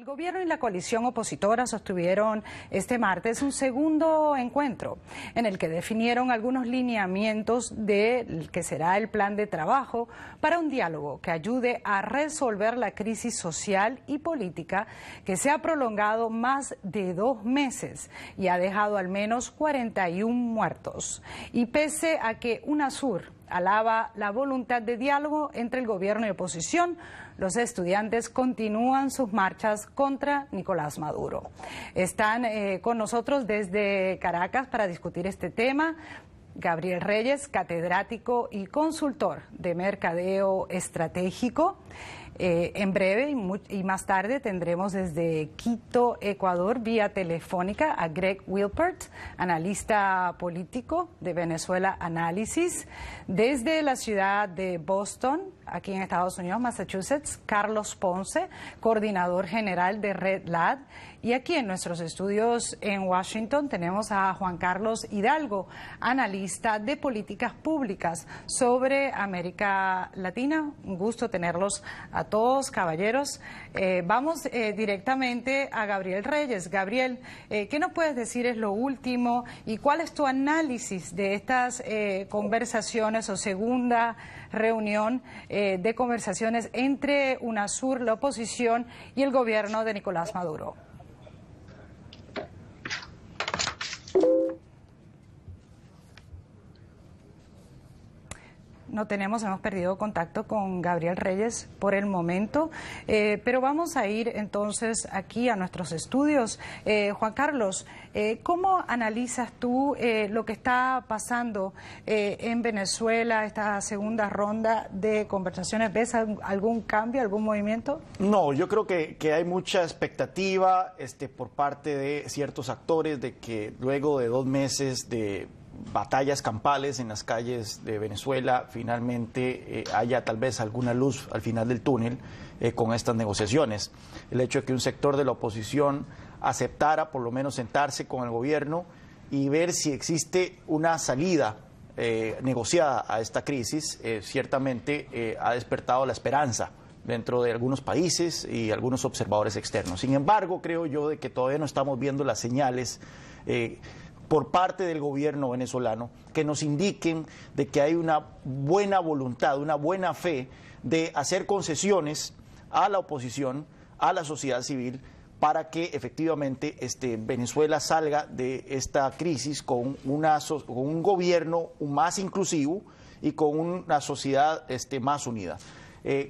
gobierno y la coalición opositora sostuvieron este martes un segundo encuentro en el que definieron algunos lineamientos del que será el plan de trabajo para un diálogo que ayude a resolver la crisis social y política que se ha prolongado más de 2 meses y ha dejado al menos 41 muertos. Y pese a que UNASUR alaba la voluntad de diálogo entre el gobierno y oposición, los estudiantes continúan sus marchas contra Nicolás Maduro. Están con nosotros desde Caracas para discutir este tema Gabriel Reyes, catedrático y consultor de mercadeo estratégico. En breve y más tarde tendremos desde Quito, Ecuador, vía telefónica a Greg Wilpert, analista político de Venezuela Análisis. Desde la ciudad de Boston, aquí en Estados Unidos, Massachusetts, Carlos Ponce, coordinador general de Red Lab. Y aquí en nuestros estudios en Washington tenemos a Juan Carlos Hidalgo, analista de políticas públicas sobre América Latina. Un gusto tenerlos a todos, caballeros. Vamos directamente a Gabriel Reyes. Gabriel, ¿qué nos puedes decir es lo último y cuál es tu análisis de estas conversaciones o segunda reunión de conversaciones entre UNASUR, la oposición y el gobierno de Nicolás Maduro? Hemos perdido contacto con Gabriel Reyes por el momento, pero vamos a ir entonces aquí a nuestros estudios. Juan Carlos, ¿cómo analizas tú lo que está pasando en Venezuela, esta segunda ronda de conversaciones? ¿Ves algún cambio, algún movimiento? No, yo creo que hay mucha expectativa por parte de ciertos actores de que luego de 2 meses de batallas campales en las calles de Venezuela, finalmente haya tal vez alguna luz al final del túnel con estas negociaciones. El hecho de que un sector de la oposición aceptara por lo menos sentarse con el gobierno y ver si existe una salida negociada a esta crisis, ciertamente ha despertado la esperanza dentro de algunos países y algunos observadores externos. Sin embargo, creo yo de que todavía no estamos viendo las señales por parte del gobierno venezolano que nos indiquen de que hay una buena voluntad, una buena fe de hacer concesiones a la oposición, a la sociedad civil, para que efectivamente Venezuela salga de esta crisis con un gobierno más inclusivo y con una sociedad más unida.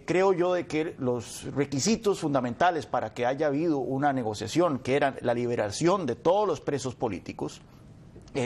Creo yo de que los requisitos fundamentales para que haya habido una negociación, que eran la liberación de todos los presos políticos,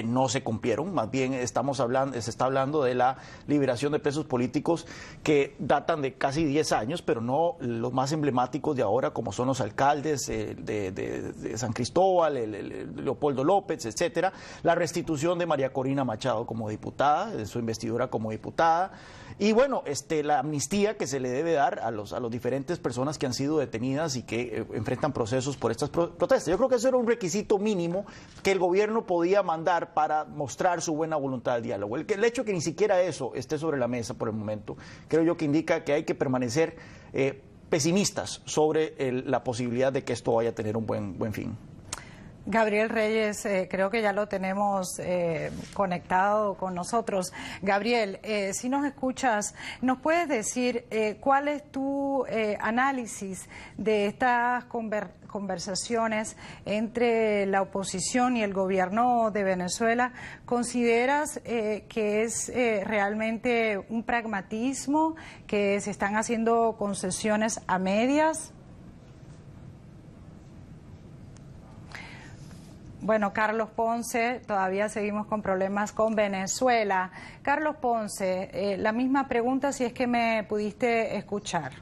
no se cumplieron. Más bien se está hablando de la liberación de presos políticos que datan de casi 10 años, pero no los más emblemáticos de ahora, como son los alcaldes de San Cristóbal, Leopoldo López, etcétera. La restitución de María Corina Machado como diputada, de su investidura como diputada. Y bueno, la amnistía que se le debe dar a los diferentes personas que han sido detenidas y que enfrentan procesos por estas protestas. Yo creo que eso era un requisito mínimo que el gobierno podía mandar para mostrar su buena voluntad al diálogo. El hecho que ni siquiera eso esté sobre la mesa por el momento, creo yo que indica que hay que permanecer pesimistas sobre la posibilidad de que esto vaya a tener un buen fin. Gabriel Reyes, creo que ya lo tenemos conectado con nosotros. Gabriel, si nos escuchas, ¿nos puedes decir cuál es tu análisis de estas conversaciones entre la oposición y el gobierno de Venezuela? ¿Consideras que es realmente un pragmatismo, que se están haciendo concesiones a medias? Bueno, Carlos Ponce, todavía seguimos con problemas con Venezuela. Carlos Ponce, la misma pregunta, si es que me pudiste escuchar.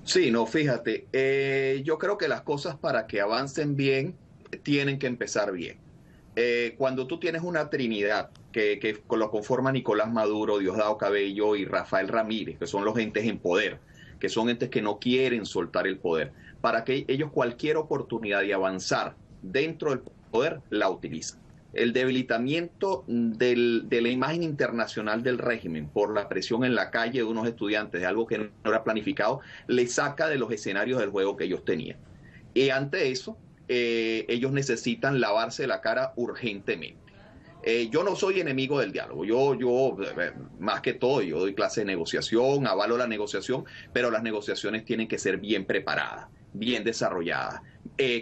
Sí, no, fíjate, yo creo que las cosas para que avancen bien tienen que empezar bien. Cuando tú tienes una trinidad que lo conforma Nicolás Maduro, Diosdado Cabello y Rafael Ramírez, que son los entes en poder, que son entes que no quieren soltar el poder, para que ellos cualquier oportunidad de avanzar dentro del poder la utilizan. El debilitamiento de la imagen internacional del régimen por la presión en la calle de unos estudiantes, de algo que no era planificado, le saca de los escenarios del juego que ellos tenían. Y ante eso, ellos necesitan lavarse la cara urgentemente. Yo no soy enemigo del diálogo, yo más que todo, yo doy clase de negociación, avalo la negociación, pero las negociaciones tienen que ser bien preparadas, bien desarrolladas,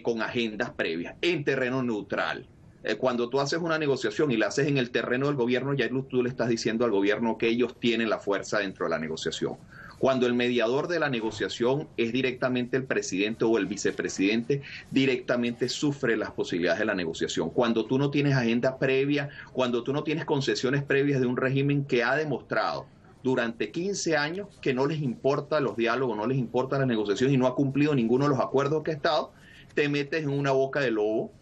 con agendas previas, en terreno neutral. Cuando tú haces una negociación y la haces en el terreno del gobierno, ya tú le estás diciendo al gobierno que ellos tienen la fuerza dentro de la negociación. Cuando el mediador de la negociación es directamente el presidente o el vicepresidente, directamente sufre las posibilidades de la negociación. Cuando tú no tienes agenda previa, cuando tú no tienes concesiones previas de un régimen que ha demostrado durante 15 años que no les importa los diálogos, no les importa la negociación y no ha cumplido ninguno de los acuerdos que ha estado, te metes en una boca de lobo,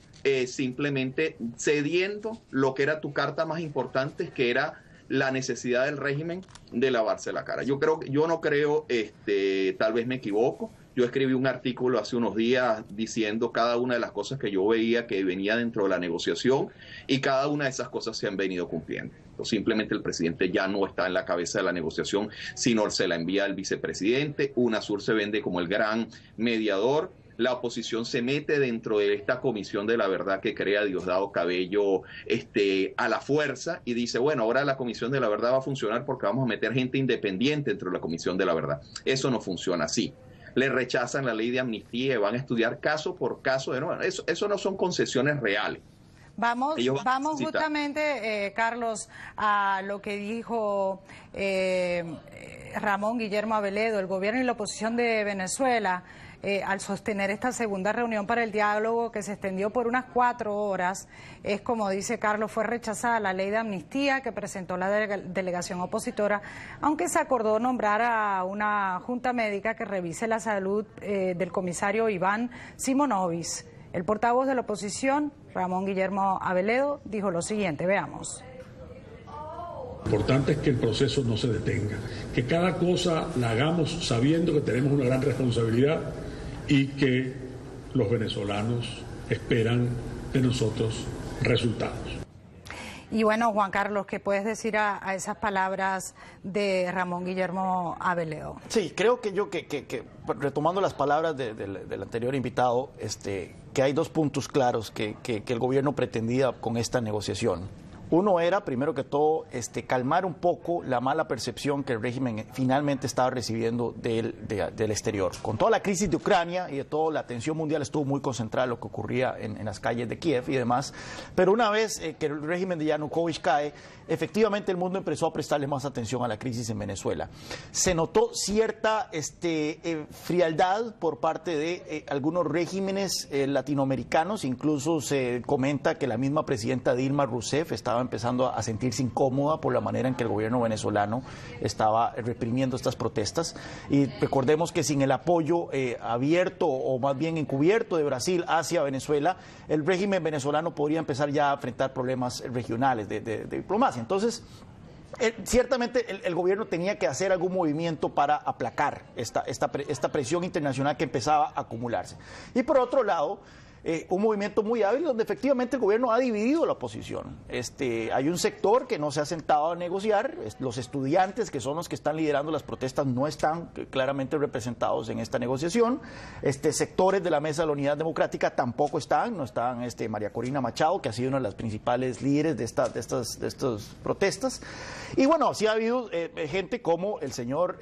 simplemente cediendo lo que era tu carta más importante, que era la necesidad del régimen de lavarse la cara. Yo no creo, tal vez me equivoco. Yo escribí un artículo hace unos días diciendo cada una de las cosas que yo veía que venía dentro de la negociación y cada una de esas cosas se han venido cumpliendo. Simplemente el presidente ya no está en la cabeza de la negociación, sino se la envía al vicepresidente. UNASUR se vende como el gran mediador. La oposición se mete dentro de esta comisión de la verdad que crea Diosdado Cabello a la fuerza y dice, bueno, ahora la comisión de la verdad va a funcionar porque vamos a meter gente independiente dentro de la comisión de la verdad. Eso no funciona así. Le rechazan la ley de amnistía y van a estudiar caso por caso. Eso no son concesiones reales. Vamos justamente, Carlos, a lo que dijo Ramón Guillermo Aveledo, el gobierno y la oposición de Venezuela, al sostener esta segunda reunión para el diálogo que se extendió por unas 4 horas. Es como dice Carlos, fue rechazada la ley de amnistía que presentó la delegación opositora, aunque se acordó nombrar a una junta médica que revise la salud del comisario Iván Simonovic. El portavoz de la oposición, Ramón Guillermo Aveledo, dijo lo siguiente, veamos. Lo importante es que el proceso no se detenga, que cada cosa la hagamos sabiendo que tenemos una gran responsabilidad y que los venezolanos esperan de nosotros resultados. Y bueno, Juan Carlos, ¿qué puedes decir a esas palabras de Ramón Guillermo Aveledo? Sí, creo que retomando las palabras del anterior invitado, que hay 2 puntos claros que el gobierno pretendía con esta negociación. Uno era, primero que todo, calmar un poco la mala percepción que el régimen finalmente estaba recibiendo del exterior. Con toda la crisis de Ucrania y de toda la atención mundial estuvo muy concentrada en lo que ocurría en las calles de Kiev y demás. Pero una vez que el régimen de Yanukovych cae, efectivamente el mundo empezó a prestarle más atención a la crisis en Venezuela. Se notó cierta frialdad por parte de algunos regímenes latinoamericanos. Incluso se comenta que la misma presidenta Dilma Rousseff estaba empezando a sentirse incómoda por la manera en que el gobierno venezolano estaba reprimiendo estas protestas. Y recordemos que sin el apoyo abierto o más bien encubierto de Brasil hacia Venezuela, el régimen venezolano podría empezar ya a enfrentar problemas regionales de diplomacia. Entonces, ciertamente el gobierno tenía que hacer algún movimiento para aplacar esta presión internacional que empezaba a acumularse. Y por otro lado, un movimiento muy hábil donde efectivamente el gobierno ha dividido la oposición. Hay un sector que no se ha sentado a negociar, los estudiantes, que son los que están liderando las protestas, no están claramente representados en esta negociación. Sectores de la Mesa de la Unidad Democrática tampoco están, no están María Corina Machado, que ha sido una de las principales líderes de estas protestas. Y bueno, sí ha habido gente como el señor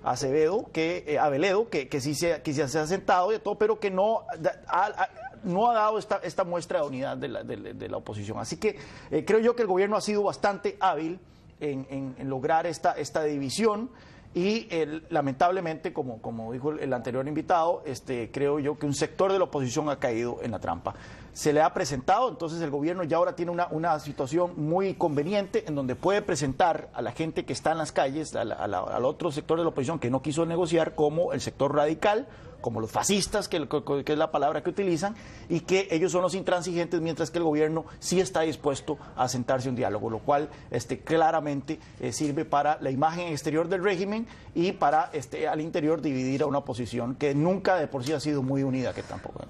Aveledo, que sí se ha sentado y todo, pero que no ha dado esta muestra de unidad de la oposición. Así que creo yo que el gobierno ha sido bastante hábil en lograr esta división y lamentablemente, como dijo el anterior invitado, creo yo que un sector de la oposición ha caído en la trampa. Se le ha presentado, entonces el gobierno ya ahora tiene una situación muy conveniente en donde puede presentar a la gente que está en las calles, al otro sector de la oposición que no quiso negociar, como el sector radical, como los fascistas, que es la palabra que utilizan, y que ellos son los intransigentes, mientras que el gobierno sí está dispuesto a sentarse a un diálogo, lo cual claramente sirve para la imagen exterior del régimen y para al interior dividir a una oposición que nunca de por sí ha sido muy unida, que tampoco.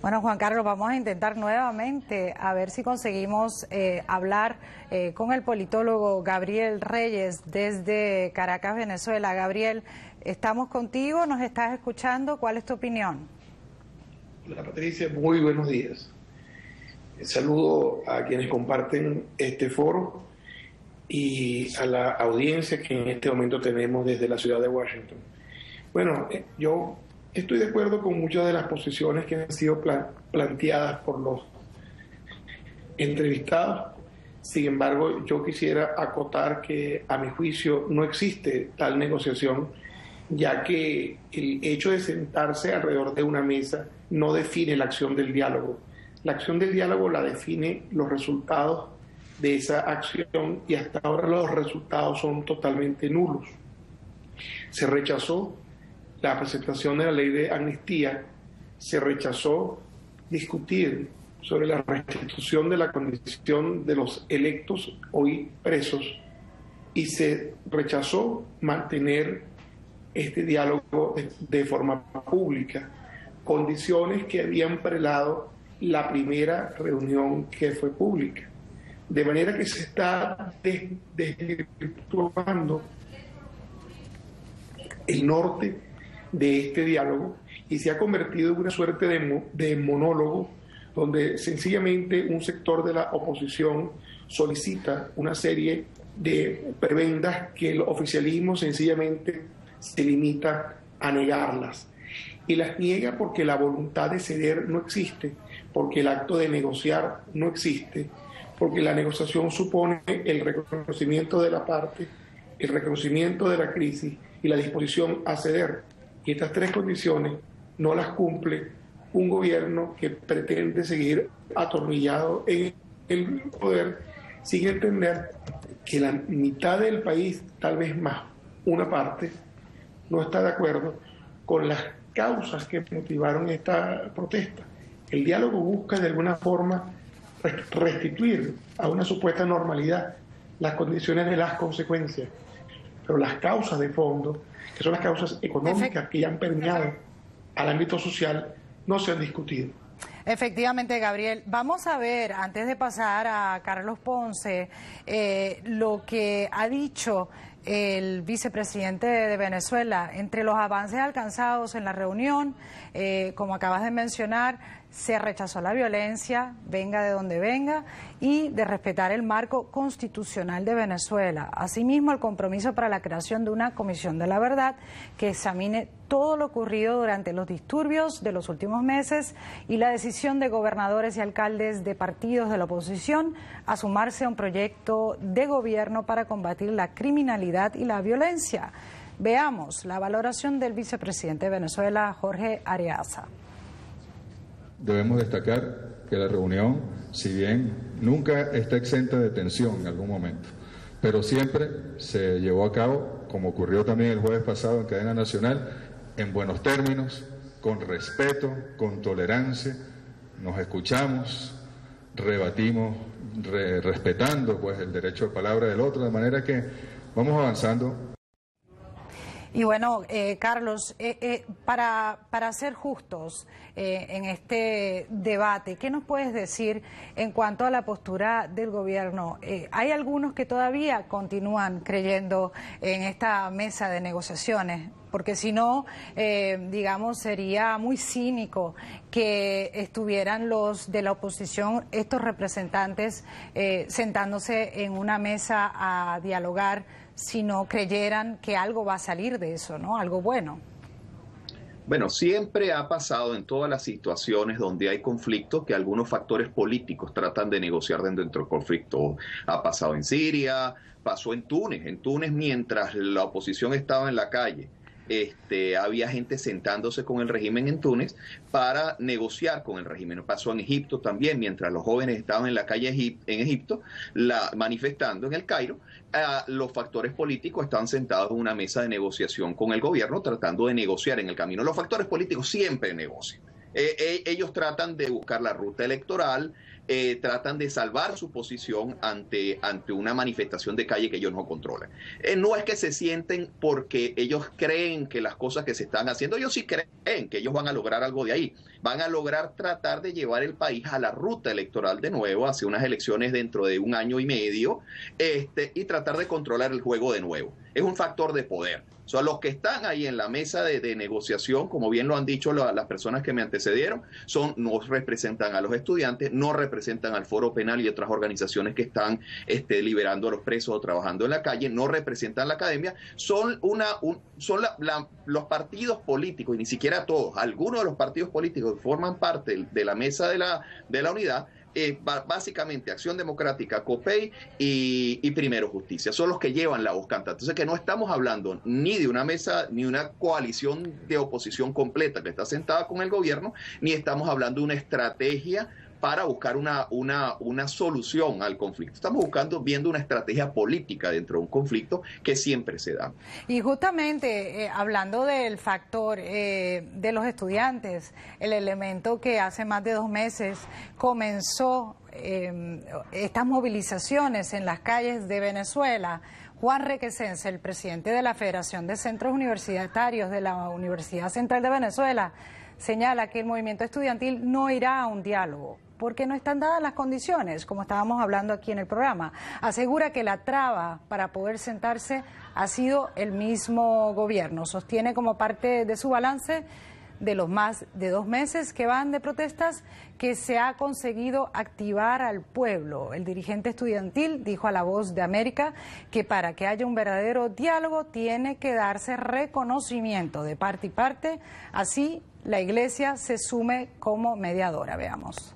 Bueno, Juan Carlos, vamos a intentar nuevamente a ver si conseguimos hablar con el politólogo Gabriel Reyes desde Caracas, Venezuela. Gabriel, estamos contigo, nos estás escuchando, ¿cuál es tu opinión? Patricia, muy buenos días. Saludo a quienes comparten este foro y a la audiencia que en este momento tenemos desde la ciudad de Washington. Bueno, yo estoy de acuerdo con muchas de las posiciones que han sido planteadas por los entrevistados. Sin embargo, yo quisiera acotar que a mi juicio no existe tal negociación, ya que el hecho de sentarse alrededor de una mesa no define la acción del diálogo. La acción del diálogo la define los resultados de esa acción y hasta ahora los resultados son totalmente nulos. Se rechazó la presentación de la ley de amnistía, se rechazó discutir sobre la restitución de la condición de los electos hoy presos y se rechazó mantener este diálogo de forma pública, condiciones que habían prelado la primera reunión que fue pública. De manera que se está desvirtuando el norte de este diálogo y se ha convertido en una suerte de monólogo donde sencillamente un sector de la oposición solicita una serie de prebendas que el oficialismo sencillamente se limita a negarlas. Y las niega porque la voluntad de ceder no existe, porque el acto de negociar no existe, porque la negociación supone el reconocimiento de la parte, el reconocimiento de la crisis y la disposición a ceder. Y estas tres condiciones no las cumple un gobierno que pretende seguir atornillado en el poder sin entender que la mitad del país, tal vez más una parte, no está de acuerdo con las causas que motivaron esta protesta. El diálogo busca de alguna forma restituir a una supuesta normalidad las condiciones de las consecuencias, pero las causas de fondo, que son las causas económicas que ya han permeado al ámbito social, no se han discutido. Efectivamente, Gabriel. Vamos a ver, antes de pasar a Carlos Ponce, lo que ha dicho el vicepresidente de Venezuela. Entre los avances alcanzados en la reunión, como acabas de mencionar, se rechazó la violencia, venga de donde venga, y de respetar el marco constitucional de Venezuela. Asimismo, el compromiso para la creación de una comisión de la verdad que examine todo lo ocurrido durante los disturbios de los últimos meses y la decisión de gobernadores y alcaldes de partidos de la oposición a sumarse a un proyecto de gobierno para combatir la criminalidad y la violencia. Veamos la valoración del vicepresidente de Venezuela, Jorge Arreaza. Debemos destacar que la reunión, si bien nunca está exenta de tensión en algún momento, pero siempre se llevó a cabo, como ocurrió también el jueves pasado en cadena nacional, en buenos términos, con respeto, con tolerancia, nos escuchamos, rebatimos, respetando pues el derecho de palabra del otro, de manera que vamos avanzando. Y bueno, Carlos, para ser justos en este debate, ¿qué nos puedes decir en cuanto a la postura del gobierno? Hay algunos que todavía continúan creyendo en esta mesa de negociaciones, porque si no, digamos, sería muy cínico que estuvieran los de la oposición, estos representantes, sentándose en una mesa a dialogar, si no creyeran que algo va a salir de eso, ¿no? Algo bueno. Bueno, siempre ha pasado en todas las situaciones donde hay conflicto que algunos factores políticos tratan de negociar dentro del conflicto. Ha pasado en Siria, pasó en Túnez. En Túnez, mientras la oposición estaba en la calle, había gente sentándose con el régimen en Túnez para negociar con el régimen. Pasó en Egipto también, mientras los jóvenes estaban en la calle en Egipto, manifestando en el Cairo, los factores políticos estaban sentados en una mesa de negociación con el gobierno, tratando de negociar en el camino. Los factores políticos siempre negocian. Ellos tratan de buscar la ruta electoral, tratan de salvar su posición ante una manifestación de calle que ellos no controlan. No es que se sienten porque ellos creen que las cosas que se están haciendo, ellos sí creen que ellos van a lograr algo de ahí, van a lograr tratar de llevar el país a la ruta electoral de nuevo, hacia unas elecciones dentro de 1 año y medio, y tratar de controlar el juego de nuevo. Es un factor de poder. O sea, los que están ahí en la mesa de negociación, como bien lo han dicho las personas que me antecedieron, no representan a los estudiantes, no representan al Foro Penal y otras organizaciones que están liberando a los presos o trabajando en la calle, no representan la academia, son los partidos políticos, y ni siquiera todos, algunos de los partidos políticos que forman parte de la mesa de la unidad, básicamente Acción Democrática, COPEI y Primero Justicia, son los que llevan la voz cantante. Entonces, que no estamos hablando ni de una mesa, ni una coalición de oposición completa que está sentada con el gobierno, ni estamos hablando de una estrategia para buscar una solución al conflicto. Estamos viendo una estrategia política dentro de un conflicto que siempre se da. Y justamente, hablando del factor de los estudiantes, el elemento que hace más de 2 meses comenzó estas movilizaciones en las calles de Venezuela, Juan Requesens, el presidente de la Federación de Centros Universitarios de la Universidad Central de Venezuela, señala que el movimiento estudiantil no irá a un diálogo porque no están dadas las condiciones, como estábamos hablando aquí en el programa. Asegura que la traba para poder sentarse ha sido el mismo gobierno. Sostiene como parte de su balance de los más de 2 meses que van de protestas que se ha conseguido activar al pueblo. El dirigente estudiantil dijo a La Voz de América que para que haya un verdadero diálogo tiene que darse reconocimiento de parte y parte, así la Iglesia se sume como mediadora. Veamos.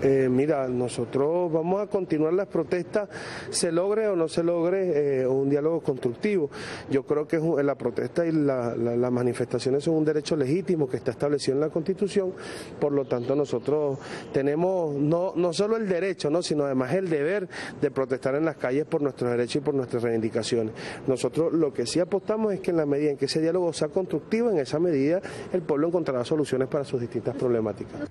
Mira, nosotros vamos a continuar las protestas, se logre o no se logre un diálogo constructivo. Yo creo que la protesta y las manifestaciones son un derecho legítimo que está establecido en la Constitución, por lo tanto nosotros tenemos no solo el derecho, sino además el deber de protestar en las calles por nuestros derechos y por nuestras reivindicaciones. Nosotros lo que sí apostamos es que en la medida en que ese diálogo sea constructivo, en esa medida el pueblo encontrará soluciones para sus distintas problemáticas.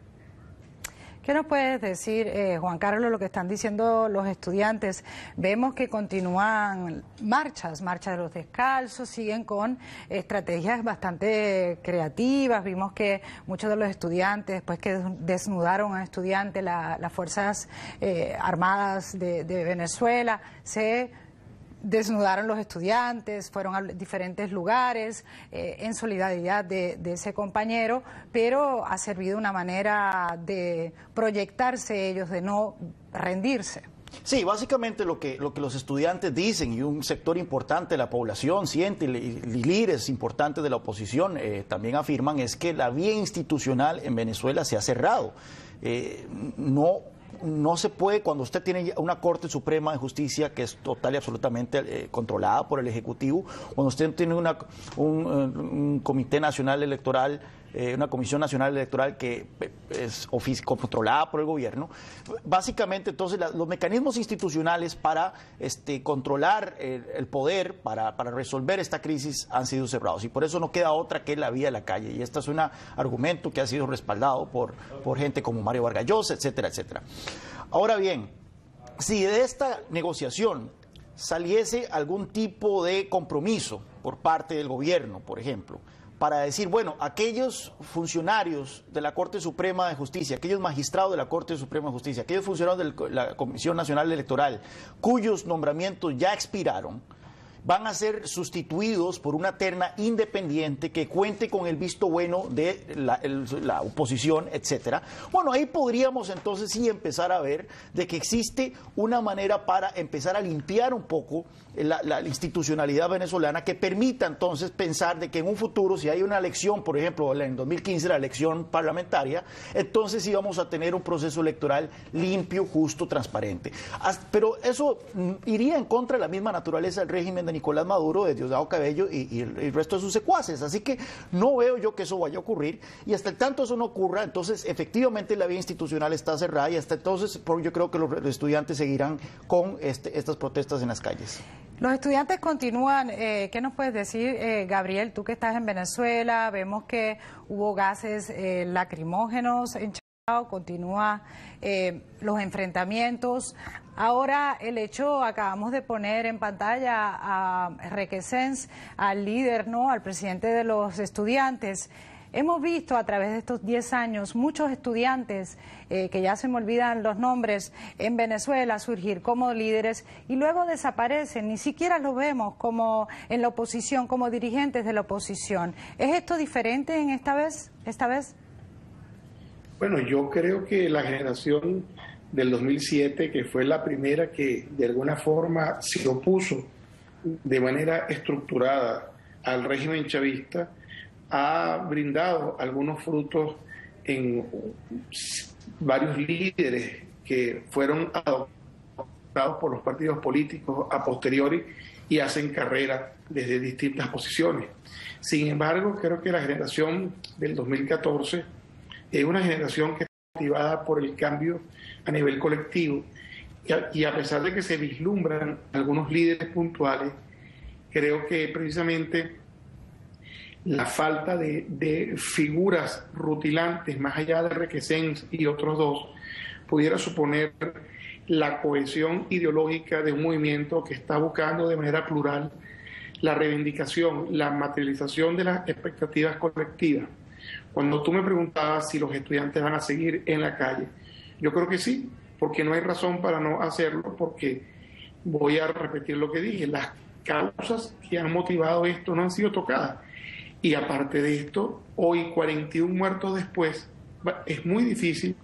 ¿Qué nos puedes decir, Juan Carlos, lo que están diciendo los estudiantes? Vemos que continúan marchas de los descalzos, siguen con estrategias bastante creativas. Vimos que muchos de los estudiantes, después que desnudaron a estudiantes, las Fuerzas Armadas de Venezuela, se desnudaron los estudiantes, fueron a diferentes lugares en solidaridad de ese compañero, pero ha servido una manera de proyectarse ellos, de no rendirse. Sí, básicamente lo que los estudiantes dicen y un sector importante de la población siente y líderes importantes de la oposición también afirman es que la vía institucional en Venezuela se ha cerrado. No se puede, cuando usted tiene una Corte Suprema de Justicia que es total y absolutamente controlada por el Ejecutivo, cuando usted tiene un Comité Nacional Electoral, una Comisión Nacional Electoral que es controlada por el gobierno, básicamente entonces los mecanismos institucionales para controlar el poder, para resolver esta crisis han sido cerrados y por eso no queda otra que la vía de la calle y este es un argumento que ha sido respaldado por gente como Mario Vargas Llosa, etcétera, etcétera. Ahora bien, si de esta negociación saliese algún tipo de compromiso por parte del gobierno, por ejemplo, para decir, bueno, aquellos funcionarios de la Corte Suprema de Justicia, aquellos magistrados de la Corte Suprema de Justicia, aquellos funcionarios de la Comisión Nacional Electoral, cuyos nombramientos ya expiraron, van a ser sustituidos por una terna independiente que cuente con el visto bueno de la oposición, etcétera. Bueno, ahí podríamos entonces sí empezar a ver de que existe una manera para empezar a limpiar un poco la institucionalidad venezolana que permita entonces pensar de que en un futuro, si hay una elección, por ejemplo, en 2015 la elección parlamentaria, entonces sí vamos a tener un proceso electoral limpio, justo, transparente. Pero eso iría en contra de la misma naturaleza del régimen de Nicolás Maduro, de Diosdado Cabello y el resto de sus secuaces. Así que no veo yo que eso vaya a ocurrir y hasta el tanto eso no ocurra, entonces efectivamente la vía institucional está cerrada y hasta entonces yo creo que los estudiantes seguirán con estas protestas en las calles. Los estudiantes continúan. ¿Qué nos puedes decir, Gabriel, tú que estás en Venezuela? Vemos que hubo gases lacrimógenos en continúa los enfrentamientos. Ahora el hecho, acabamos de poner en pantalla a Requesens, al líder, ¿no?, al presidente de los estudiantes. Hemos visto a través de estos 10 años muchos estudiantes, que ya se me olvidan los nombres, en Venezuela surgir como líderes y luego desaparecen, ni siquiera los vemos como en la oposición, como dirigentes de la oposición. ¿Es esto diferente en esta vez? Bueno, yo creo que la generación del 2007, que fue la primera que de alguna forma se opuso de manera estructurada al régimen chavista, ha brindado algunos frutos en varios líderes que fueron adoptados por los partidos políticos a posteriori y hacen carrera desde distintas posiciones. Sin embargo, creo que la generación del 2014 es una generación que está motivada por el cambio a nivel colectivo y a pesar de que se vislumbran algunos líderes puntuales, creo que precisamente la falta de figuras rutilantes, más allá de Requesens y otros dos, pudiera suponer la cohesión ideológica de un movimiento que está buscando de manera plural la reivindicación, la materialización de las expectativas colectivas. Cuando tú me preguntabas si los estudiantes van a seguir en la calle, yo creo que sí, porque no hay razón para no hacerlo, porque voy a repetir lo que dije, las causas que han motivado esto no han sido tocadas. Y aparte de esto, hoy, 41 muertos después, es muy difícil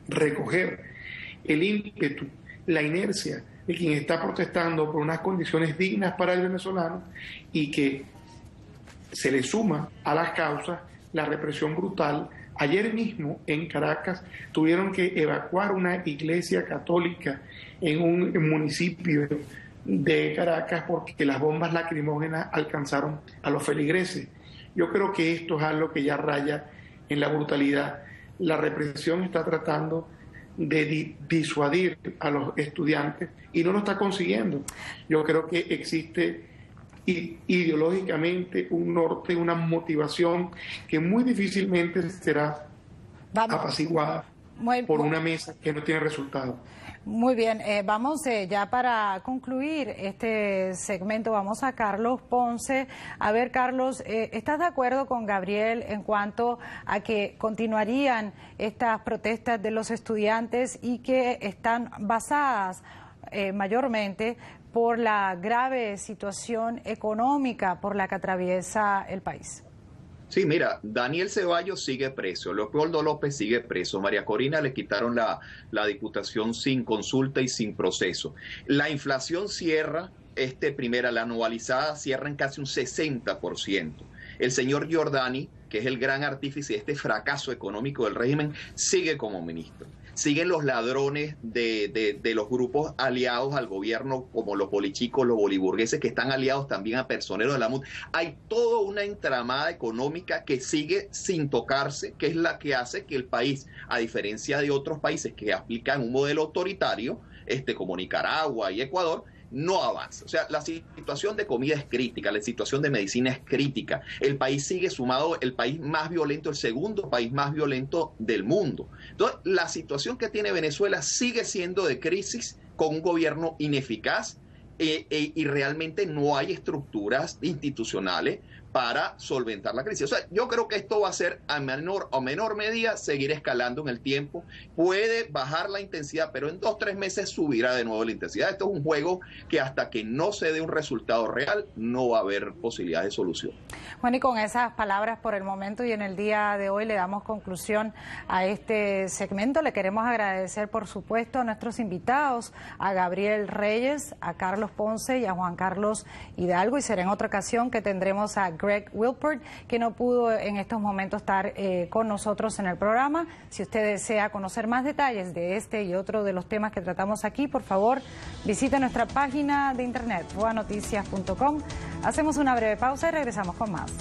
recoger el ímpetu, la inercia de quien está protestando por unas condiciones dignas para el venezolano y que se le suma a las causas la represión brutal. Ayer mismo en Caracas tuvieron que evacuar una iglesia católica en un municipio de Caracas porque las bombas lacrimógenas alcanzaron a los feligreses. Yo creo que esto es algo que ya raya en la brutalidad. La represión está tratando de disuadir a los estudiantes y no lo está consiguiendo. Yo creo que existe ideológicamente un norte, una motivación que muy difícilmente será apaciguada por una mesa que no tiene resultado. Muy bien, vamos ya para concluir este segmento, vamos a Carlos Ponce. A ver, Carlos, ¿estás de acuerdo con Gabriel en cuanto a que continuarían estas protestas de los estudiantes y que están basadas mayormente por la grave situación económica por la que atraviesa el país? Sí, mira, Daniel Ceballos sigue preso, Leopoldo López sigue preso, María Corina le quitaron la diputación sin consulta y sin proceso. La inflación cierra, la anualizada cierra en casi un 60%. El señor Giordani, que es el gran artífice de este fracaso económico del régimen, sigue como ministro. Siguen los ladrones de los grupos aliados al gobierno, como los polichicos, los boliburgueses, que están aliados también a personeros de la MUD. Hay toda una entramada económica que sigue sin tocarse, que es la que hace que el país, a diferencia de otros países que aplican un modelo autoritario, como Nicaragua y Ecuador, no avanza. O sea, la situación de comida es crítica, la situación de medicina es crítica. El país sigue sumado, el país más violento, el segundo país más violento del mundo. Entonces, la situación que tiene Venezuela sigue siendo de crisis con un gobierno ineficaz y realmente no hay estructuras institucionales para solventar la crisis. O sea, yo creo que esto va a ser a menor medida seguir escalando en el tiempo. Puede bajar la intensidad, pero en 2 o 3 meses subirá de nuevo la intensidad. Esto es un juego que hasta que no se dé un resultado real no va a haber posibilidad de solución. Bueno, y con esas palabras por el momento y en el día de hoy le damos conclusión a este segmento. Le queremos agradecer, por supuesto, a nuestros invitados, a Gabriel Reyes, a Carlos Ponce y a Juan Carlos Hidalgo, y será en otra ocasión que tendremos a Greg Wilpert, que no pudo en estos momentos estar con nosotros en el programa. Si usted desea conocer más detalles de este y otro de los temas que tratamos aquí, por favor, visite nuestra página de internet, voanoticias.com. Hacemos una breve pausa y regresamos con más.